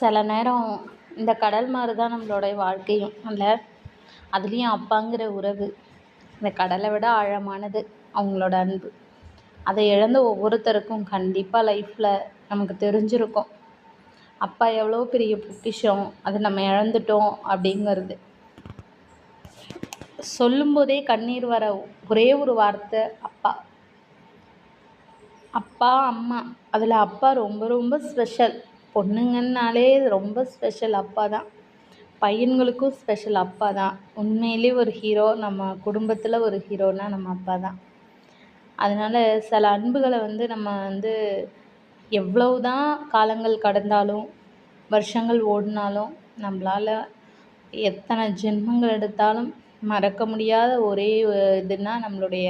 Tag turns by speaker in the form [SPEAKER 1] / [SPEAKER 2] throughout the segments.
[SPEAKER 1] சில நேரம் இந்த கடல் மாதிரி தான் நம்மளோட வாழ்க்கையும் இல்லை. அதுலேயும் அப்பாங்கிற உறவு இந்த கடலை விட ஆழமானது அவங்களோட அன்பு. அதை இழந்த ஒவ்வொருத்தருக்கும் கண்டிப்பாக லைஃப்பில் நமக்கு தெரிஞ்சிருக்கும் அப்பா எவ்வளோ பெரிய பொக்கிஷம், அது நம்ம இழந்துட்டோம் அப்படிங்கிறது. சொல்லும்போதே கண்ணீர் வர ஒரே ஒரு வார்த்தை அப்பா. அப்பா அம்மா, அதில் அப்பா ரொம்ப ரொம்ப ஸ்பெஷல். பொண்ணுங்கன்னாலே ரொம்ப ஸ்பெஷல் அப்பா தான். பையன்களுக்கும் ஸ்பெஷல் அப்பா தான். உண்மையிலே ஒரு ஹீரோ, நம்ம குடும்பத்தில் ஒரு ஹீரோனா நம்ம அப்பா தான். அதனால் சில அன்புகளை நம்ம எவ்வளவு தான் காலங்கள் கடந்தாலும் வருஷங்கள் ஓடினாலும் நம்மளால் எத்தனை ஜென்மங்கள் எடுத்தாலும் மறக்க முடியாத ஒரே இதுனா நம்மளுடைய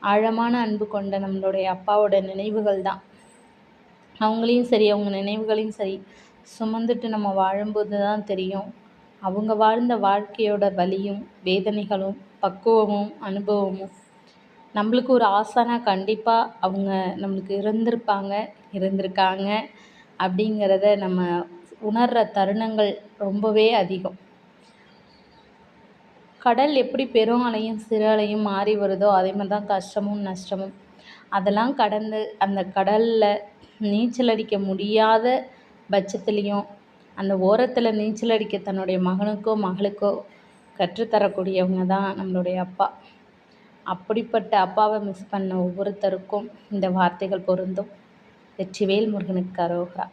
[SPEAKER 1] ஆழமான அன்பு கொண்ட நம்மளுடைய அப்பாவோட நினைவுகள் தான். அவங்களையும் சரி அவங்க நினைவுகளையும் சரி சுமந்துட்டு நம்ம வாழும்போது தான் தெரியும் அவங்க வாழ்ந்த வாழ்க்கையோட வலியும் வேதனைகளும் பக்குவமும் அனுபவமும். நம்மளுக்கு ஒரு ஆசானா கண்டிப்பாக அவங்க நம்மளுக்கு இருந்திருக்காங்க அப்படிங்கிறத நம்ம உணர்கிற தருணங்கள் ரொம்பவே அதிகம். கடல் எப்படி பெரும் அலையும் சிறு அலையும் மாறி வருதோ அதே மாதிரி தான் கஷ்டமும் நஷ்டமும். அதெல்லாம் கடந்து அந்த கடலில் நீச்சல் அடிக்க முடியாத பட்சத்துலேயும் அந்த ஓரத்தில் நீச்சல் அடிக்க தன்னுடைய மகனுக்கோ மகளுக்கோ கற்றுத்தரக்கூடியவங்க தான் நம்மளுடைய அப்பா. அப்படிப்பட்ட அப்பாவை மிஸ் பண்ண ஒவ்வொருத்தருக்கும் இந்த வார்த்தைகள் பொருந்தும். வெற்றிவேல் முருகனுக்கு அரோகரா.